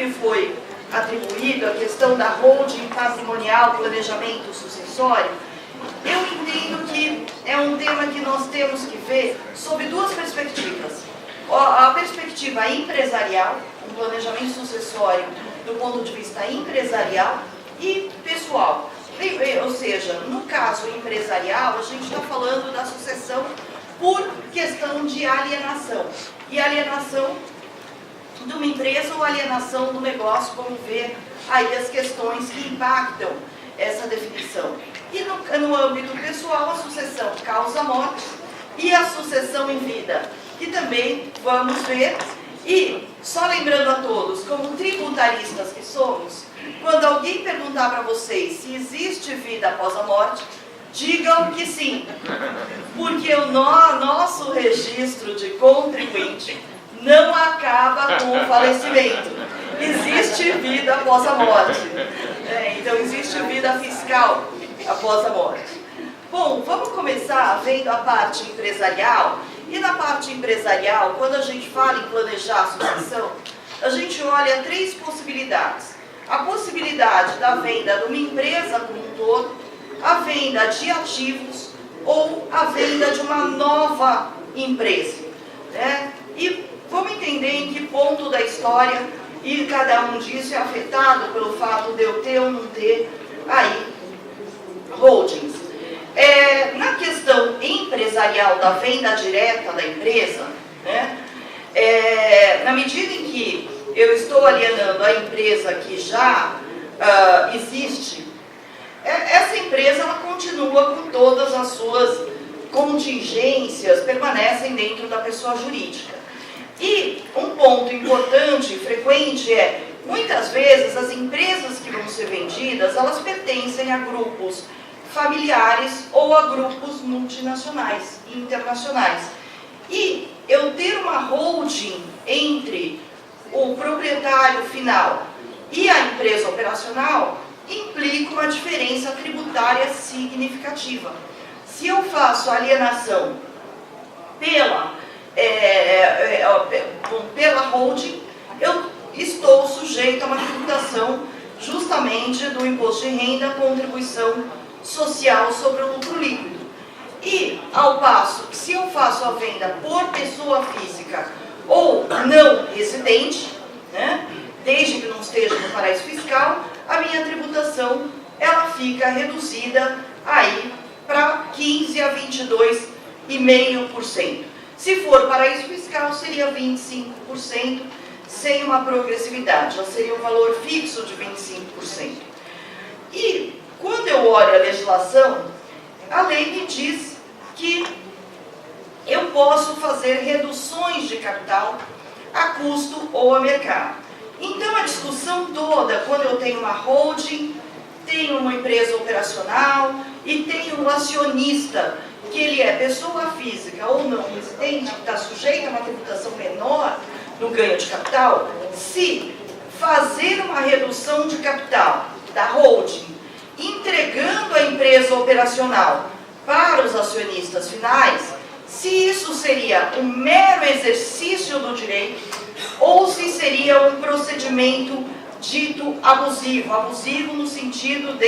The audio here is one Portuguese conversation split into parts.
me foi atribuído, a questão da holding patrimonial, planejamento sucessório, eu entendo que é um tema que nós temos que ver sob duas perspectivas. A perspectiva empresarial, um planejamento sucessório do ponto de vista empresarial e pessoal. Ou seja, no caso empresarial, a gente está falando da sucessão por questão de alienação. E alienação de uma empresa ou alienação do negócio, vamos ver aí as questões que impactam essa definição. E no âmbito pessoal, a sucessão causa-morte e a sucessão em vida, que também vamos ver. E, só lembrando a todos, como tributaristas que somos, quando alguém perguntar para vocês se existe vida após a morte, digam que sim, porque o nosso registro de contribuinte não acaba com o falecimento. Existe vida após a morte. Então, existe vida fiscal após a morte. Bom, vamos começar vendo a parte empresarial. E na parte empresarial, quando a gente fala em planejar a sucessão, a gente olha três possibilidades. A possibilidade da venda de uma empresa como um todo, a venda de ativos ou a venda de uma nova empresa. E vamos entender em que ponto da história e cada um disso é afetado pelo fato de eu ter ou não ter aí holdings. Na questão empresarial da venda direta da empresa, na medida em que eu estou alienando a empresa que já existe, essa empresa ela continua com todas as suas contingências, permanecem dentro da pessoa jurídica. E um ponto importante e frequente muitas vezes as empresas que vão ser vendidas, elas pertencem a grupos familiares ou a grupos multinacionais e internacionais. E eu ter uma holding entre o proprietário final e a empresa operacional implica uma diferença tributária significativa. Se eu faço alienação pela holding, eu estou sujeito a uma tributação justamente do imposto de renda, contribuição social sobre o lucro líquido. E, ao passo que se eu faço a venda por pessoa física ou não residente, desde que não esteja no paraíso fiscal, a minha tributação ela fica reduzida aí para 15% a 22,5%. Se for paraíso fiscal, seria 25%, sem uma progressividade, já seria um valor fixo de 25%. E, quando eu olho a legislação, a lei me diz que eu posso fazer reduções de capital a custo ou a mercado. Então, a discussão toda, quando eu tenho uma holding, tenho uma empresa operacional e tenho um acionista, que ele é pessoa física ou não residente, que está sujeito a uma tributação menor no ganho de capital, se fazer uma redução de capital da holding, entregando a empresa operacional para os acionistas finais, se isso seria um mero exercício do direito ou se seria um procedimento dito abusivo no sentido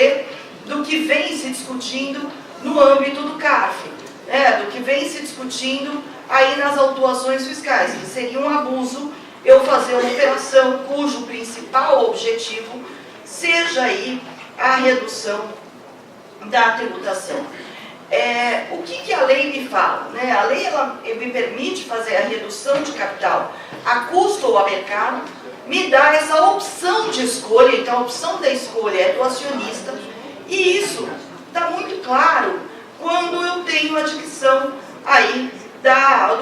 do que vem se discutindo no âmbito do CARF, do que vem se discutindo aí nas autuações fiscais, que seria um abuso eu fazer uma operação cujo principal objetivo seja aí a redução da tributação. O que a lei me fala? A lei ela me permite fazer a redução de capital a custo ou a mercado, me dá essa opção de escolha, então a opção da escolha é do acionista, e isso está muito claro quando eu tenho a dicção aí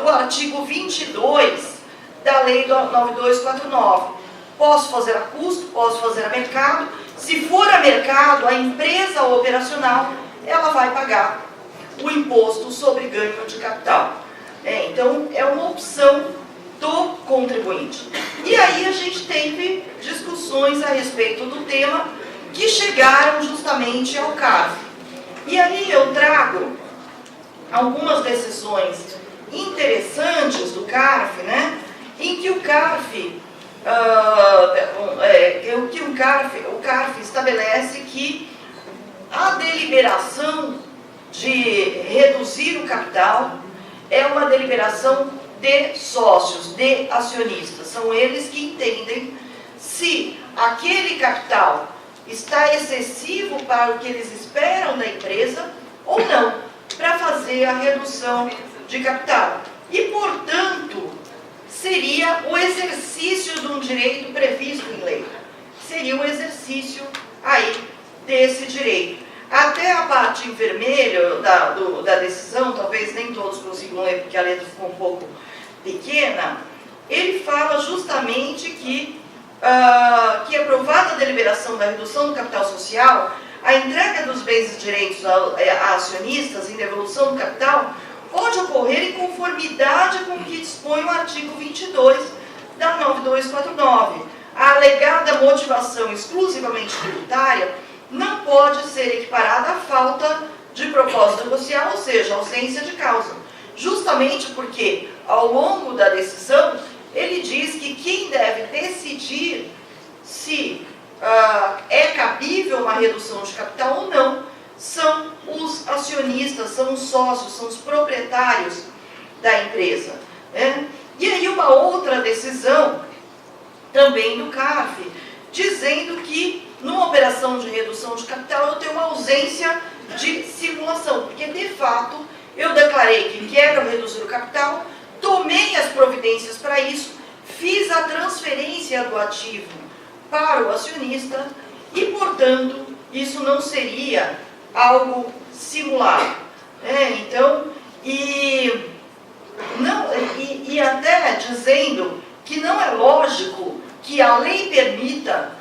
do artigo 22 da lei 9249. Posso fazer a custo, posso fazer a mercado. Se for a mercado, a empresa operacional, ela vai pagar o imposto sobre ganho de capital. Então, é uma opção do contribuinte. E aí a gente teve discussões a respeito do tema que chegaram justamente ao CARF. E aí eu trago algumas decisões interessantes do CARF, em que o CARF o CARF estabelece que a deliberação de reduzir o capital é uma deliberação de sócios, de acionistas. São eles que entendem se aquele capital está excessivo para o que eles esperam da empresa ou não, para fazer a redução de capital. E, portanto, seria o exercício de um direito previsto em lei. Seria o exercício aí desse direito. Até a parte em vermelho da decisão, talvez nem todos consigam ler porque a letra ficou um pouco pequena, ele fala justamente que aprovada a deliberação da redução do capital social, a entrega dos bens e direitos a acionistas em devolução do capital pode ocorrer em conformidade com o que dispõe o artigo 22 da 9249. A alegada motivação exclusivamente tributária não pode ser equiparada à falta de propósito negocial, ou seja, ausência de causa. Justamente porque, ao longo da decisão, ele diz que quem deve decidir se é cabível uma redução de capital ou não são os acionistas, são os sócios, são os proprietários da empresa, né? E aí uma outra decisão, também do CARF, dizendo que numa operação de redução de capital eu tenho uma ausência de simulação, porque de fato eu declarei que quero reduzir o capital, tomei as providências para isso, fiz a transferência do ativo para o acionista e, portanto, isso não seria algo simulado. Então, e até dizendo que não é lógico que a lei permita,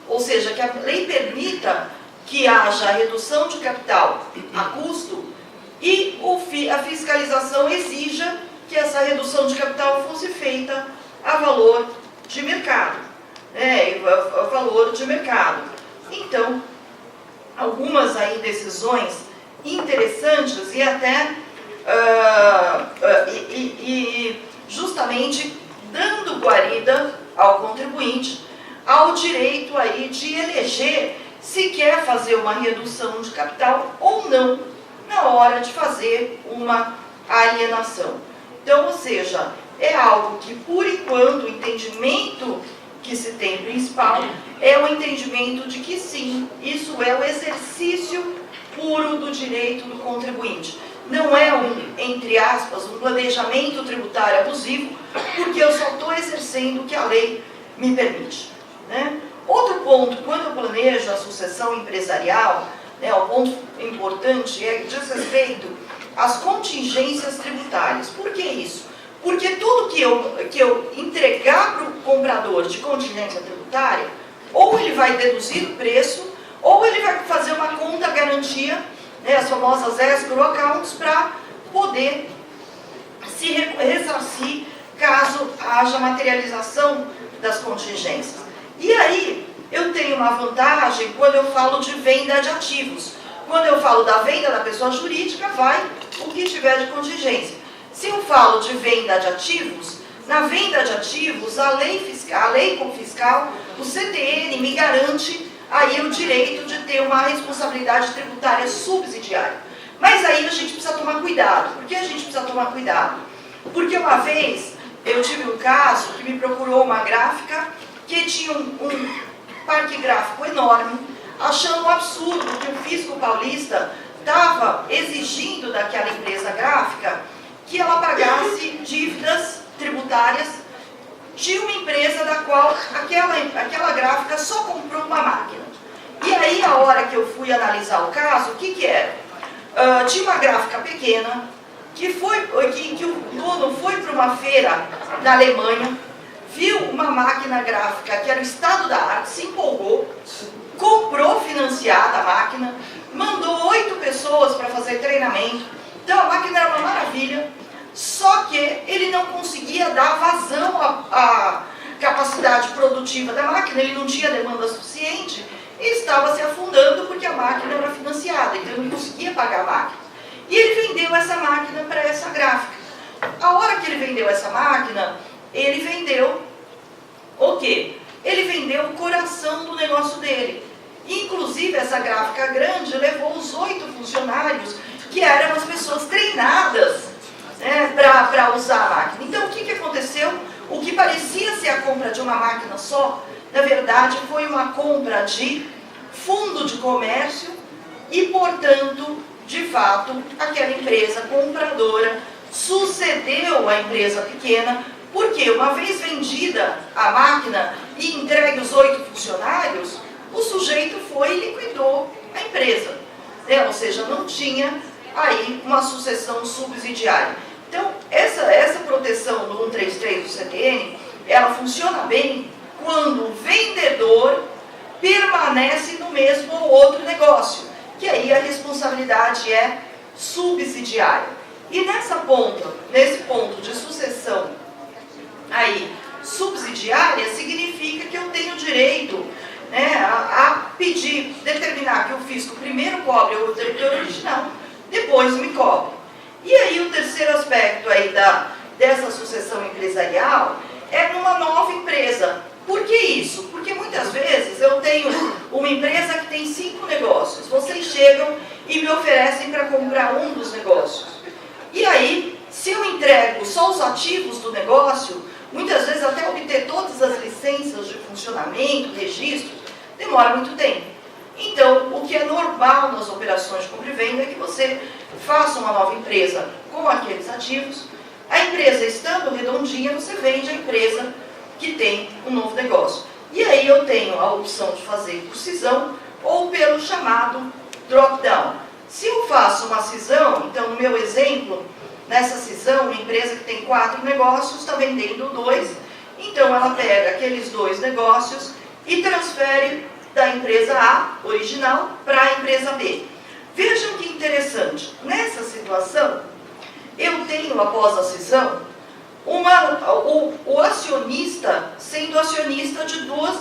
ou seja, que a lei permita que haja redução de capital a custo e a fiscalização exija que essa redução de capital fosse feita a valor de mercado. A valor de mercado. Então, algumas aí decisões interessantes e até justamente dando guarida ao contribuinte ao direito aí de eleger se quer fazer uma redução de capital ou não na hora de fazer uma alienação. Então, ou seja, é algo que, por enquanto, o entendimento que se tem principal é o entendimento de que sim, isso é o exercício puro do direito do contribuinte. Não é entre aspas, um planejamento tributário abusivo, porque eu só estou exercendo o que a lei me permite, né? Outro ponto, quando eu planejo a sucessão empresarial, o ponto importante diz respeito às contingências tributárias. Por que isso? Porque tudo que eu entregar para o comprador de contingência tributária, ou ele vai deduzir o preço, ou ele vai fazer uma conta garantia, as famosas escrow accounts, para poder se ressarcir caso haja materialização das contingências. E aí, eu tenho uma vantagem quando eu falo de venda de ativos. Quando eu falo da venda da pessoa jurídica, vai o que tiver de contingência. Se eu falo de venda de ativos, na venda de ativos, a lei fiscal, o CTN me garante aí o direito de ter uma responsabilidade tributária subsidiária. Mas aí a gente precisa tomar cuidado. Por que a gente precisa tomar cuidado? Porque uma vez eu tive um caso que me procurou uma gráfica que tinha um parque gráfico enorme, achando um absurdo que o fisco paulista estava exigindo daquela empresa gráfica que ela pagasse dívidas tributárias de uma empresa da qual aquela gráfica só comprou uma máquina. E aí, a hora que eu fui analisar o caso, o que era? Tinha uma gráfica pequena, que o dono foi para uma feira na Alemanha, viu uma máquina gráfica que era o estado da arte, se empolgou, comprou financiada a máquina, mandou 8 pessoas para fazer treinamento. Então a máquina era uma maravilha, só que ele não conseguia dar vazão à capacidade produtiva da máquina, ele não tinha demanda suficiente e estava se afundando porque a máquina era financiada, então ele não conseguia pagar a máquina. E ele vendeu essa máquina para essa gráfica. A hora que ele vendeu essa máquina, ele vendeu o quê? ele vendeu o coração do negócio dele. Inclusive, essa gráfica grande levou os 8 funcionários, que eram as pessoas treinadas, né, para usar a máquina. Então, o que aconteceu? O que parecia ser a compra de uma máquina só, na verdade, foi uma compra de fundo de comércio e, portanto, de fato, aquela empresa compradora sucedeu a empresa pequena, porque uma vez vendida a máquina e entregue os 8 funcionários, o sujeito foi e liquidou a empresa, né? Ou seja, não tinha aí uma sucessão subsidiária. Então, essa proteção do 133 do CTN, ela funciona bem quando o vendedor permanece no mesmo ou outro negócio, que aí a responsabilidade é subsidiária. E nesse ponto de sucessão aí subsidiária, significa que eu tenho direito, né, a pedir, determinar que o fisco primeiro cobre o devedor original, depois me cobre. E aí o terceiro aspecto aí dessa sucessão empresarial é numa nova empresa. Por que isso? Porque muitas vezes eu tenho uma empresa que tem 5 negócios. Vocês chegam e me oferecem para comprar um dos negócios. E aí, se eu entrego só os ativos do negócio, muitas vezes até obter todas as licenças de funcionamento, registros, demora muito tempo. Então, o que é normal nas operações de compra e venda é que você faça uma nova empresa com aqueles ativos. A empresa estando redondinha, você vende a empresa que tem um novo negócio. E aí eu tenho a opção de fazer por cisão ou pelo chamado drop-down. Se eu faço uma cisão, então no meu exemplo, nessa cisão, uma empresa que tem 4 negócios está vendendo 2, então ela pega aqueles 2 negócios e transfere da empresa A, original, para a empresa B. Vejam que interessante, nessa situação, eu tenho, após a cisão, o acionista sendo acionista de 2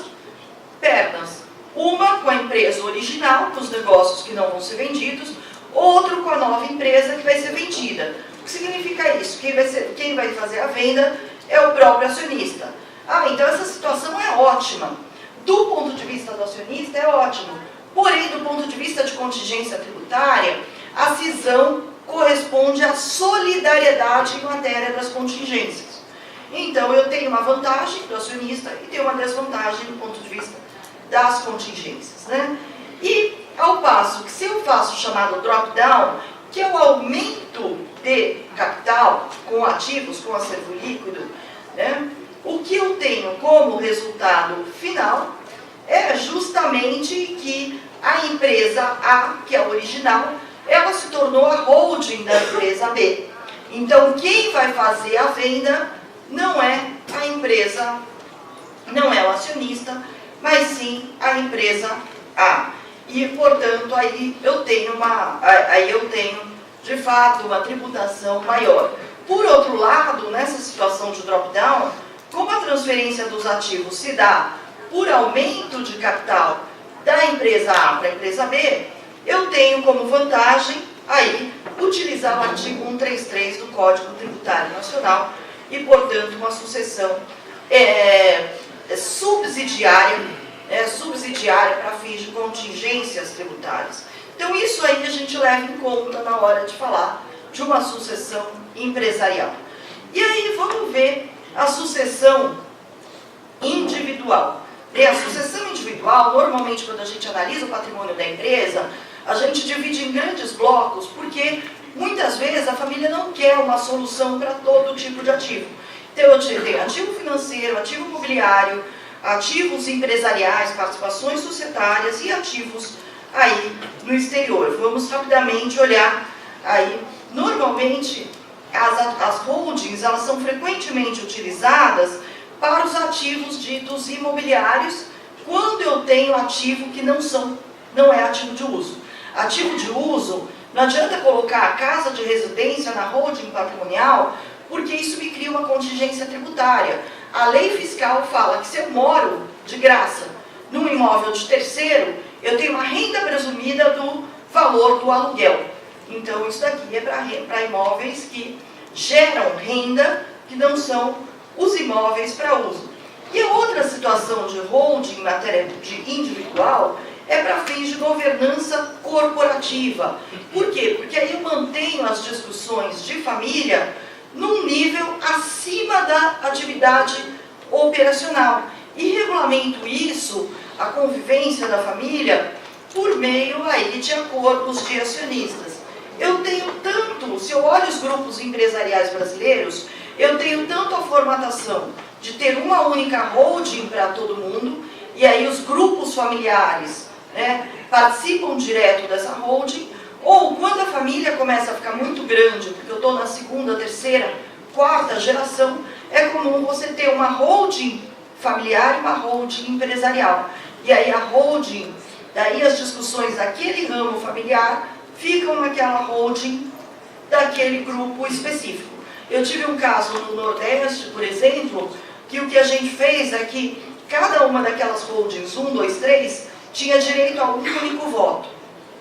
pernas. Uma com a empresa original, com os negócios que não vão ser vendidos, outro com a nova empresa que vai ser vendida. O que significa isso? Quem vai fazer a venda é o próprio acionista. Então essa situação é ótima. Do ponto de vista do acionista é ótimo. Porém, do ponto de vista de contingência tributária, a cisão corresponde à solidariedade em matéria das contingências. Então, eu tenho uma vantagem do acionista e tenho uma desvantagem do ponto de vista das contingências, né? E, ao passo que se eu faço o chamado drop-down, que é o aumento de capital com ativos, com acervo líquido, né? O que eu tenho como resultado final é justamente que a empresa A, que é a original, ela se tornou a holding da empresa B. Então, quem vai fazer a venda não é a empresa, não é o acionista, mas sim a empresa A. E, portanto, aí eu tenho, de fato, uma tributação maior. Por outro lado, nessa situação de drop-down, como a transferência dos ativos se dá por aumento de capital da empresa A para a empresa B, eu tenho como vantagem aí utilizar o artigo 133 do Código Tributário Nacional e, portanto, uma sucessão subsidiária para fins de contingências tributárias. Então, isso aí a gente leva em conta na hora de falar de uma sucessão empresarial. E aí, vamos ver a sucessão individual. A sucessão individual, normalmente, quando a gente analisa o patrimônio da empresa, a gente divide em grandes blocos, porque muitas vezes a família não quer uma solução para todo tipo de ativo. Então, eu tenho ativo financeiro, ativo imobiliário, ativos empresariais, participações societárias e ativos aí no exterior. Vamos rapidamente olhar aí. Normalmente, as holdings, elas são frequentemente utilizadas para os ativos ditos imobiliários, quando eu tenho ativo que não é ativo de uso. Ativo de uso, não adianta colocar a casa de residência na holding patrimonial, porque isso me cria uma contingência tributária. A lei fiscal fala que se eu moro de graça num imóvel de terceiro, eu tenho uma renda presumida do valor do aluguel. Então, isso daqui é para imóveis que geram renda, que não são os imóveis para uso. E a outra situação de holding em matéria de individual é para fins de governança corporativa. Por quê? Porque aí eu mantenho as discussões de família num nível acima da atividade operacional. E regulamento isso, a convivência da família, por meio aí de acordos de acionistas. Eu tenho tanto, se eu olho os grupos empresariais brasileiros, eu tenho tanto a formatação de ter uma única holding para todo mundo, e aí os grupos familiares, né, participam direto dessa holding, ou quando a família começa a ficar muito grande, porque eu estou na segunda, terceira, quarta geração, é comum você ter uma holding familiar e uma holding empresarial. E aí a holding, daí as discussões daquele ramo familiar ficam naquela holding daquele grupo específico. Eu tive um caso no Nordeste, por exemplo, que o que a gente fez é que cada uma daquelas holdings, 1, 2, 3, tinha direito a um único voto.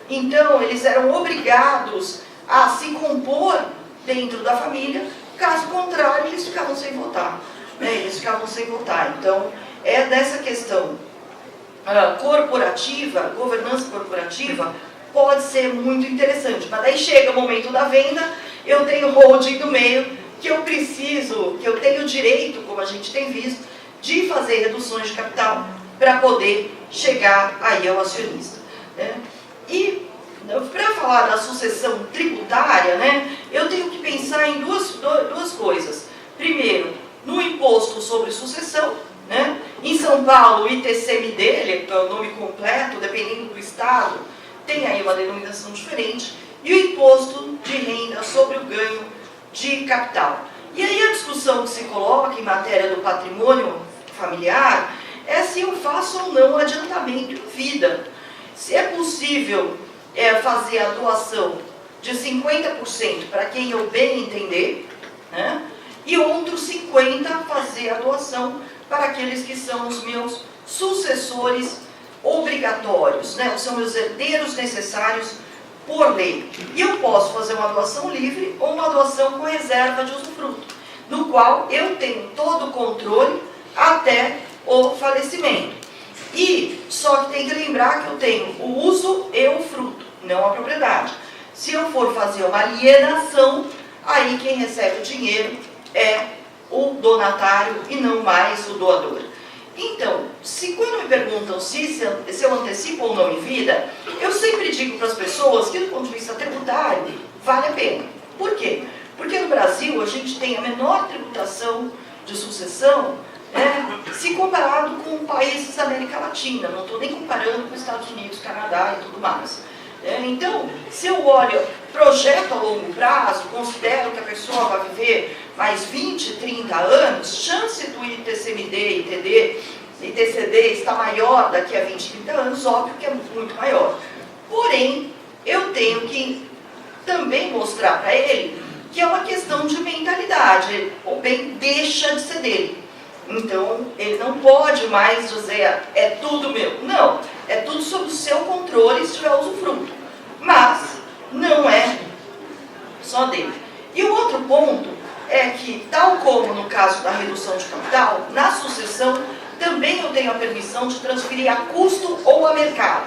Então, eles eram obrigados a se compor dentro da família, caso contrário, eles ficavam sem votar. Então, é dessa questão corporativa, governança corporativa, pode ser muito interessante. Mas daí chega o momento da venda, eu tenho holding no meio, que eu preciso, que eu tenho direito, como a gente tem visto, de fazer reduções de capital para poder chegar aí ao acionista, né? E para falar da sucessão tributária, né, eu tenho que pensar em duas coisas. Primeiro, no imposto sobre sucessão, né? Em São Paulo, o ITCMD, que é o nome completo, dependendo do estado, tem aí uma denominação diferente, e o imposto de renda sobre o ganho de capital. E aí a discussão que se coloca em matéria do patrimônio familiar é se eu faço ou não adiantamento em vida. Se é possível fazer a doação de 50% para quem eu bem entender, né? E outros 50% fazer a doação para aqueles que são os meus sucessores obrigatórios, né? São meus herdeiros necessários por lei. E eu posso fazer uma doação livre ou uma doação com reserva de usufruto, no qual eu tenho todo o controle até o falecimento. E só que tem que lembrar que eu tenho o uso e o fruto, não a propriedade. Se eu for fazer uma alienação, aí quem recebe o dinheiro é o donatário e não mais o doador. Então, quando me perguntam se eu antecipo ou não em vida, eu sempre digo para as pessoas que do ponto de vista tributário, vale a pena. Por quê? Porque no Brasil a gente tem a menor tributação de sucessão, né, se comparado com países da América Latina, não estou nem comparando com os Estados Unidos, Canadá e tudo mais. Então, se eu olho, projeto a longo prazo, considero que a pessoa vai viver mais 20, 30 anos, chance do ITCMD, ITCD está maior daqui a 20, 30 anos, óbvio que é muito maior. Porém, eu tenho que também mostrar para ele que é uma questão de mentalidade, o bem deixa de ser dele. Então, ele não pode mais dizer, é tudo meu. Não, é tudo sob o seu controle se tiver usufruto. Mas, não é só dele. E o outro ponto é que, tal como no caso da redução de capital, na sucessão, também eu tenho a permissão de transferir a custo ou a mercado,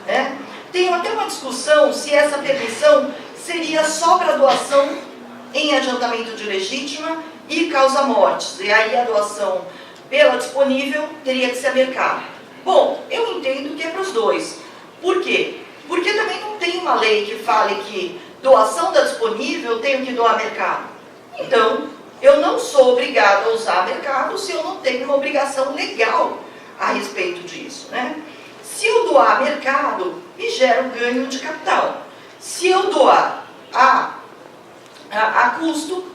né? Tenho até uma discussão se essa permissão seria só para doação em adiantamento de legítima e causa-mortes. E aí a doação pela disponível teria que ser a mercado. Bom, eu entendo que é para os dois. Por quê? Porque também não tem uma lei que fale que doação da disponível eu tenho que doar mercado. Então, eu não sou obrigado a usar mercado se eu não tenho uma obrigação legal a respeito disso, né? Se eu doar mercado, me gera um ganho de capital. Se eu doar a custo,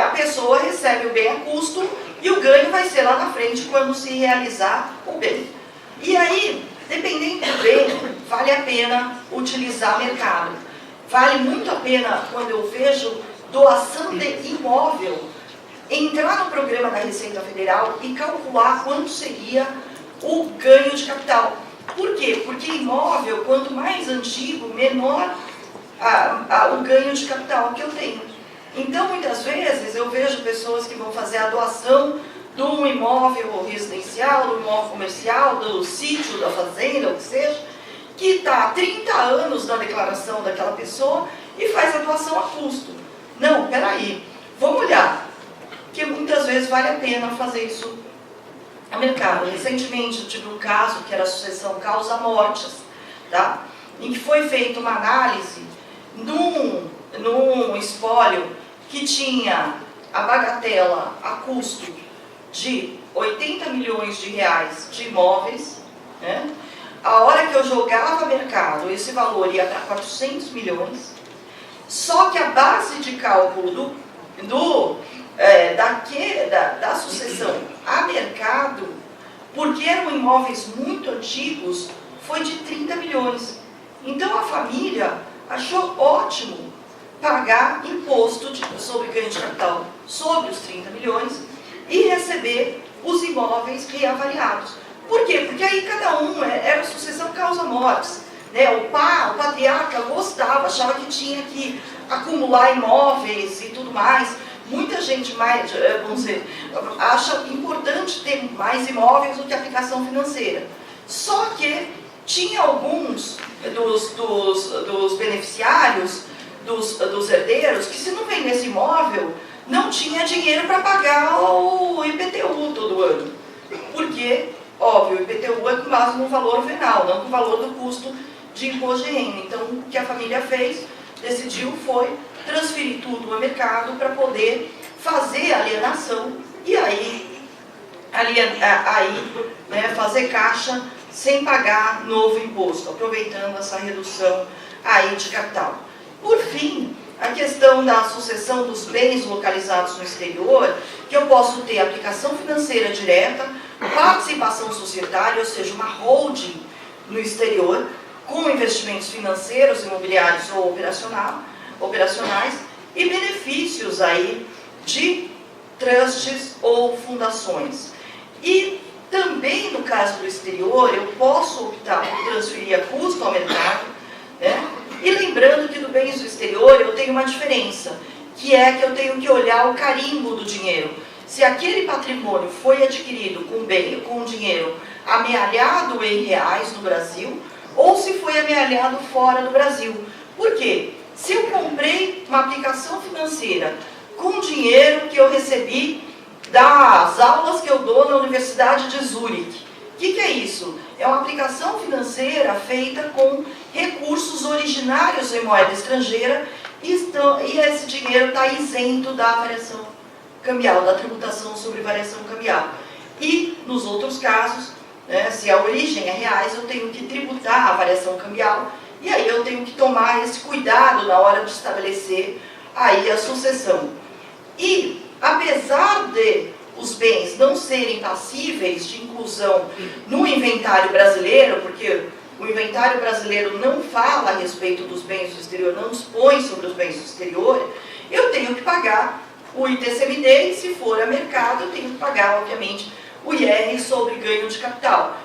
a pessoa recebe o bem a custo e o ganho vai ser lá na frente quando se realizar o bem. E aí, dependendo do bem, vale a pena utilizar mercado. Vale muito a pena, quando eu vejo doação de imóvel, entrar no programa da Receita Federal e calcular quanto seria o ganho de capital. Por quê? Porque imóvel, quanto mais antigo, menor o ganho de capital que eu tenho. Então, muitas vezes, eu vejo pessoas que vão fazer a doação do imóvel residencial, do imóvel comercial, do sítio, da fazenda, o que seja, que está há 30 anos na declaração daquela pessoa e faz a doação a custo. Não, peraí, vamos olhar, que muitas vezes vale a pena fazer isso no mercado. Recentemente eu tive um caso que era a sucessão causa-mortes, tá? Em que foi feita uma análise num espólio que tinha a bagatela a custo de 80 milhões de reais de imóveis, né? A hora que eu jogava mercado, esse valor ia para 400 milhões, só que a base de cálculo da sucessão a mercado, porque eram imóveis muito antigos, foi de 30 milhões. Então a família achou ótimo pagar imposto sobre ganho de capital sobre os 30 milhões e receber os imóveis reavaliados. Por quê? Porque aí cada um era sucessão causa-mortes. Né? O patriarca gostava, achava que tinha que acumular imóveis e tudo mais. Muita gente mais, vamos dizer, acha importante ter mais imóveis do que aplicação financeira. Só que tinha alguns dos beneficiários, dos herdeiros, que se não vendesse imóvel, não tinha dinheiro para pagar o IPTU todo ano. Porque, óbvio, o IPTU é com base no valor venal, não com o valor do custo de imposto de renda. Então, o que a família fez, decidiu, foi transferir tudo ao mercado para poder fazer alienação e aí né, fazer caixa sem pagar novo imposto, aproveitando essa redução aí de capital. Por fim, a questão da sucessão dos bens localizados no exterior, que eu posso ter aplicação financeira direta, participação societária, ou seja, uma holding no exterior, com investimentos financeiros, imobiliários ou operacionais, e benefícios aí de trusts ou fundações. E também no caso do exterior, eu posso optar por transferir a custo ao mercado, né? E lembrando que do bens do exterior eu tenho uma diferença, que é que eu tenho que olhar o carimbo do dinheiro. Se aquele patrimônio foi adquirido com dinheiro amealhado em reais no Brasil, ou se foi amealhado fora do Brasil. Por quê? Se eu comprei uma aplicação financeira com dinheiro que eu recebi das aulas que eu dou na Universidade de Zurique, o que é isso? É uma aplicação financeira feita com recursos originários em moeda estrangeira e esse dinheiro está isento da variação cambial, da tributação sobre variação cambial. E nos outros casos, né, se a origem é reais, eu tenho que tributar a variação cambial e aí eu tenho que tomar esse cuidado na hora de estabelecer aí a sucessão. E apesar de os bens não serem passíveis de inclusão no inventário brasileiro, porque o inventário brasileiro não fala a respeito dos bens do exterior, não dispõe sobre os bens do exterior, eu tenho que pagar o ITCMD e, se for a mercado, eu tenho que pagar, obviamente, o IR sobre ganho de capital,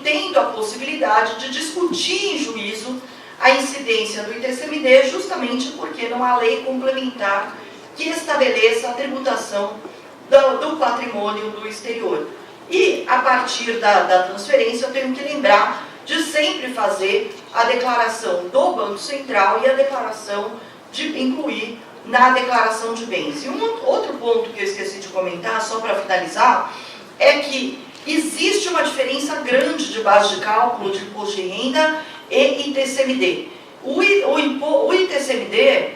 tendo a possibilidade de discutir em juízo a incidência do ITCMD, justamente porque não há lei complementar que estabeleça a tributação do patrimônio do exterior. E, a partir da transferência, eu tenho que lembrar de sempre fazer a declaração do Banco Central e a declaração de incluir na declaração de bens. E outro ponto que eu esqueci de comentar, só para finalizar, é que existe uma diferença grande de base de cálculo de imposto de renda e ITCMD. O ITCMD,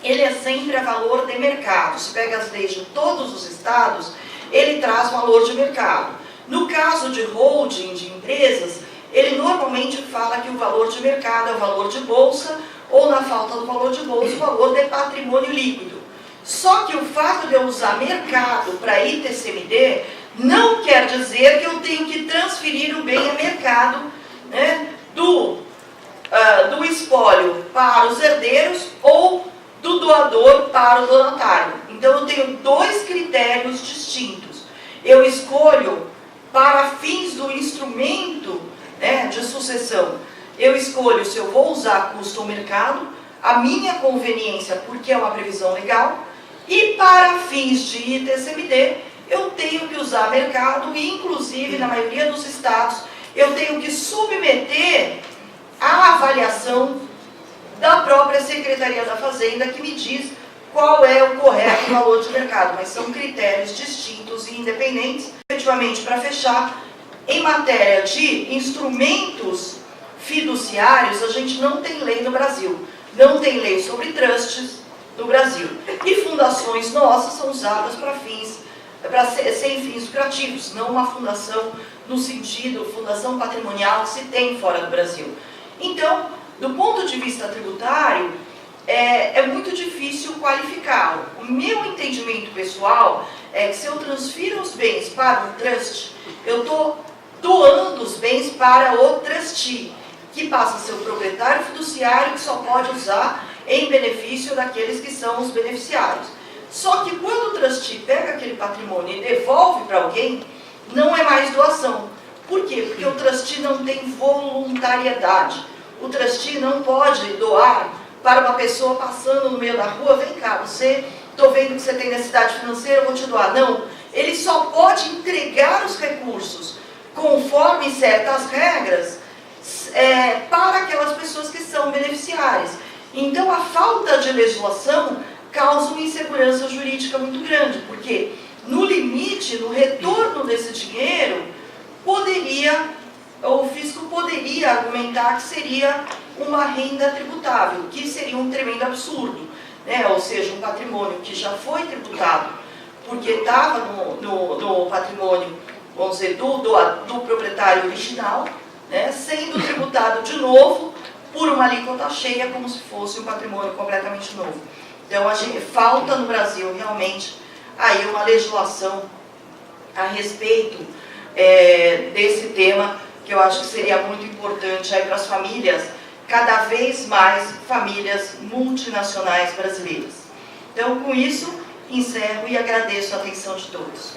ele é sempre a valor de mercado. Se pega as leis de todos os estados, ele traz valor de mercado. No caso de holding de empresas, ele normalmente fala que o valor de mercado é o valor de bolsa, ou na falta do valor de bolsa, o valor de patrimônio líquido. Só que o fato de eu usar mercado para ITCMD não quer dizer que eu tenho que transferir o bem a mercado, né, do espólio para os herdeiros ou do doador para o donatário. Então eu tenho dois critérios distintos. Eu escolho, para fins do instrumento, né, de sucessão, eu escolho se eu vou usar custo ou mercado, a minha conveniência, porque é uma previsão legal, e para fins de ITCMD, eu tenho que usar mercado e, inclusive, na maioria dos estados, eu tenho que submeter à avaliação da própria Secretaria da Fazenda, que me diz qual é o correto valor de mercado, mas são critérios distintos e independentes. Efetivamente, para fechar, em matéria de instrumentos fiduciários, a gente não tem lei no Brasil, não tem lei sobre trusts no Brasil. E fundações nossas são usadas sem fins lucrativos, não uma fundação no sentido fundação patrimonial que se tem fora do Brasil. Então, do ponto de vista tributário, é muito difícil qualificar. O meu entendimento pessoal é que se eu transfiro os bens para um trust, eu estou doando os bens para o trustee, que passa a ser o proprietário fiduciário, que só pode usar em benefício daqueles que são os beneficiários. Só que quando o trustee pega aquele patrimônio e devolve para alguém, não é mais doação. Por quê? Porque o trustee não tem voluntariedade. O trustee não pode doar para uma pessoa passando no meio da rua, vem cá, estou vendo que você tem necessidade financeira, eu vou te doar. Não, ele só pode entregar os recursos conforme certas regras para aquelas pessoas que são beneficiárias. Então, a falta de legislação causa uma insegurança jurídica muito grande, porque no limite, no retorno desse dinheiro, o fisco poderia argumentar que seria uma renda tributável, que seria um tremendo absurdo, né? Ou seja, um patrimônio que já foi tributado, porque estava no patrimônio, vamos dizer, do proprietário original, né? Sendo tributado de novo por uma alíquota cheia, como se fosse um patrimônio completamente novo. Então, falta no Brasil realmente aí uma legislação a respeito desse tema, que eu acho que seria muito importante aí para as famílias, cada vez mais famílias multinacionais brasileiras. Então, com isso, encerro e agradeço a atenção de todos.